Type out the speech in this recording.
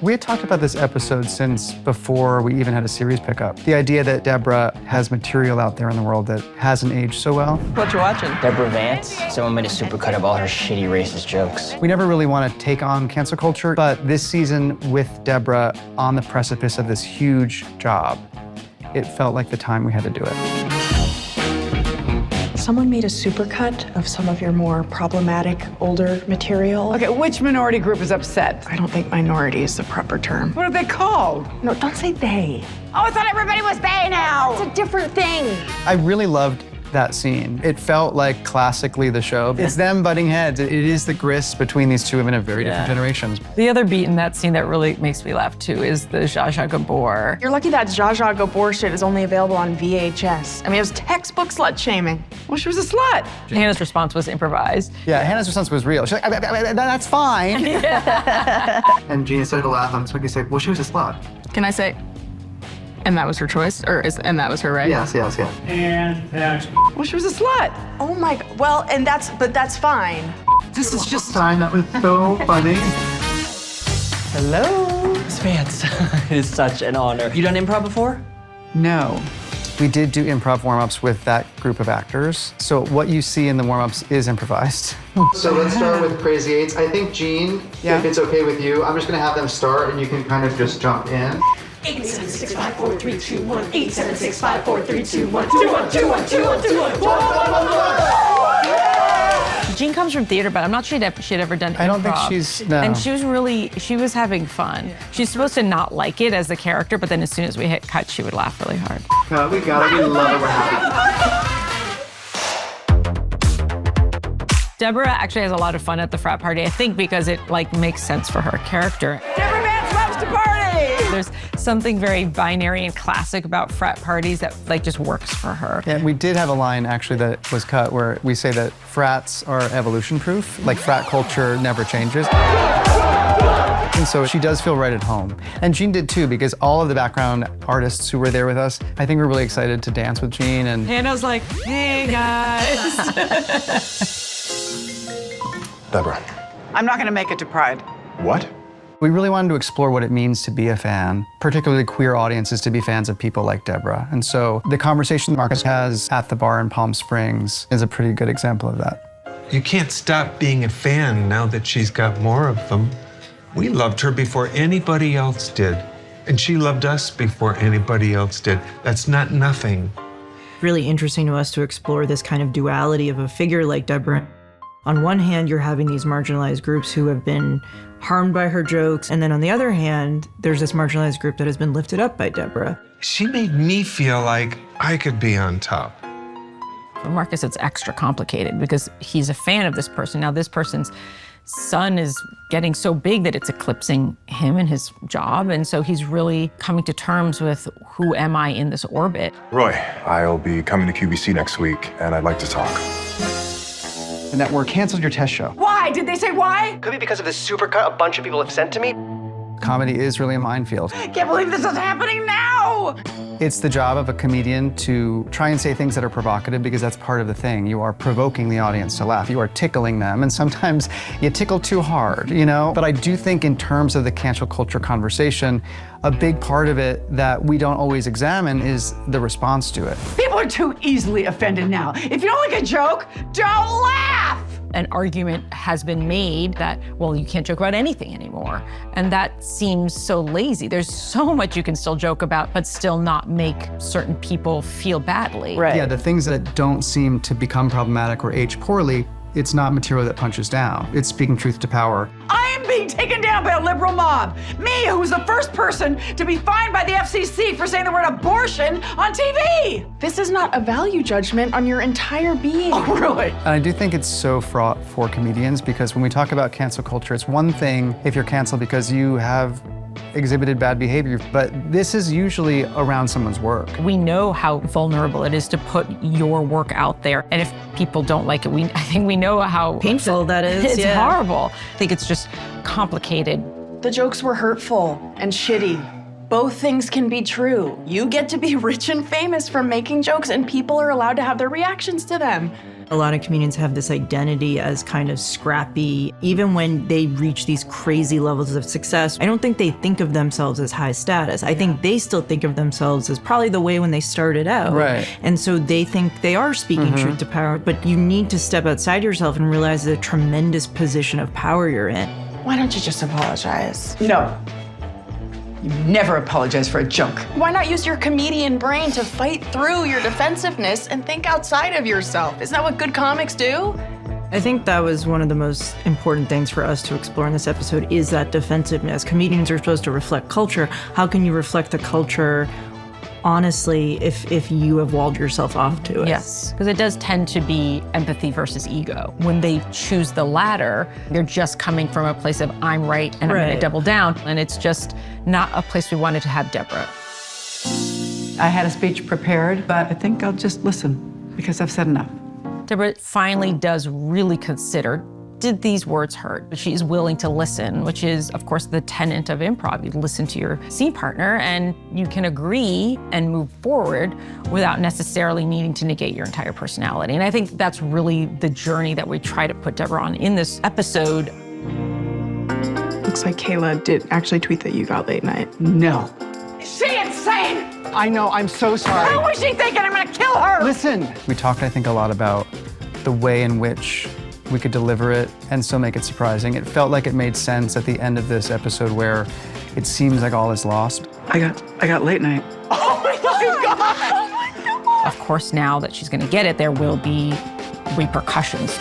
We had talked about this episode since before we even had a series pickup. The idea that Deborah has material out there in the world that hasn't aged so well. What you watching? Deborah Vance. Someone made a supercut of all her shitty racist jokes. We never really want to take on cancel culture, but this season with Deborah on the precipice of this huge job, it felt like the time we had to do it. Someone made a supercut of some of your more problematic, older material. Okay, which minority group is upset? I don't think minority is the proper term. What are they called? No, don't say they. Oh, I thought everybody was they now. It's a different thing. I really loved that scene. It felt like classically the show. It's them butting heads. It is the grist between these two women of very different generations. The other beat in that scene that really makes me laugh too is the Zsa Zsa Gabor. You're lucky that Zsa Zsa Gabor shit is only available on VHS. I mean, it was textbook slut shaming. Well, she was a slut. Hannah's response was improvised. Yeah, Hannah's response was real. She's like, that's fine. And Gina started to laugh on this. She said, well, she was a slut. Can I say, and that was her choice? And that was her, right? Yes. And next. Well, she was a slut. Oh my, well, but that's fine. This is just Time, that was so funny. Hello. Miss Vance. It is such an honor. You done improv before? no. We did do improv warm-ups with that group of actors. So what you see in the warm-ups is improvised. So let's start with Crazy Eights. I think, Jean, if it's okay with you, I'm just gonna have them start and you can kind of just jump in. 876 5 4 3 2 1 876 5 4 3 2 1 2 1 2 1 2 1 2 1 Jean comes from theater, but I'm not sure she'd ever done improv. I don't think she's, no. And she was having fun. She's supposed to not like it as a character, but then as soon as we hit cut, she would laugh really hard. We got it, we love it, we're happy. Deborah actually has a lot of fun at the frat party, I think because it makes sense for her character. Deborah Vance loves to party. There's something very binary and classic about frat parties that just works for her. Yeah, we did have a line actually that was cut where we say that frats are evolution proof, like frat culture never changes. And so she does feel right at home. And Jean did too, because all of the background artists who were there with us, I think we're really excited to dance with Jean. And Hannah's like, hey guys. Deborah. I'm not gonna make it to Pride. What? we really wanted to explore what it means to be a fan, particularly queer audiences to be fans of people like Deborah. And so the conversation Marcus has at the bar in Palm Springs is a pretty good example of that. You can't stop being a fan now that she's got more of them. We loved her before anybody else did. And she loved us before anybody else did. That's not nothing. Really interesting to us to explore this kind of duality of a figure like Deborah. On one hand, you're having these marginalized groups who have been harmed by her jokes. And then on the other hand, there's this marginalized group that has been lifted up by Deborah. She made me feel like I could be on top. For Marcus, it's extra complicated because he's a fan of this person. Now, this person's son is getting so big that it's eclipsing him and his job. And so he's really coming to terms with who am I in this orbit. Roy, I'll be coming to QVC next week, and I'd like to talk. The network canceled your test show. Why? Did they say why? Could be because of this supercut a bunch of people have sent to me. Comedy is really a minefield. I can't believe this is happening now! It's the job of a comedian to try and say things that are provocative because that's part of the thing. You are provoking the audience to laugh. You are tickling them, and sometimes you tickle too hard, you know? But I do think in terms of the cancel culture conversation, a big part of it that we don't always examine is the response to it. People are too easily offended now. If you don't like a joke, don't laugh! An argument has been made that, well, you can't joke about anything anymore. And that seems so lazy. There's so much you can still joke about, but still not make certain people feel badly. Right. Yeah, the things that don't seem to become problematic or age poorly, it's not material that punches down. It's speaking truth to power. I am being taken down by a liberal mob. Me, who was the first person to be fined by the FCC for saying the word abortion on TV. This is not a value judgment on your entire being. Oh, really? And I do think it's so fraught for comedians because when we talk about cancel culture, it's one thing if you're canceled because you have exhibited bad behavior, but this is usually around someone's work. We know how vulnerable it is to put your work out there. And if people don't like it, I think we know how painful that is. It's horrible. I think it's just complicated. The jokes were hurtful and shitty. Both things can be true. You get to be rich and famous for making jokes, and people are allowed to have their reactions to them. A lot of comedians have this identity as kind of scrappy. Even when they reach these crazy levels of success, I don't think they think of themselves as high status. I think they still think of themselves as probably the way when they started out. Right. And so they think they are speaking truth to power, but you need to step outside yourself and realize the tremendous position of power you're in. Why don't you just apologize? No. You never apologize for a joke. Why not use your comedian brain to fight through your defensiveness and think outside of yourself? Isn't that what good comics do? I think that was one of the most important things for us to explore in this episode is that defensiveness. Comedians are supposed to reflect culture. How can you reflect the culture honestly if you have walled yourself off to it? Yes, because it does tend to be empathy versus ego. When they choose the latter, they're just coming from a place of I'm right and I'm going to double down. And it's just not a place we wanted to have Deborah. I had a speech prepared, but I think I'll just listen because I've said enough. Deborah finally does really consider, did these words hurt? She's willing to listen, which is, of course, the tenet of improv. You listen to your scene partner and you can agree and move forward without necessarily needing to negate your entire personality. And I think that's really the journey that we try to put Deborah on in this episode. Looks like Kayla did actually tweet that you got late night. No. Is she insane? I know, I'm so sorry. How was she thinking I'm gonna kill her? Listen. We talked, I think, a lot about the way in which we could deliver it and still make it surprising. It felt like it made sense at the end of this episode where it seems like all is lost. I got late night. Oh my God! Of course, now that she's going to get it, there will be repercussions.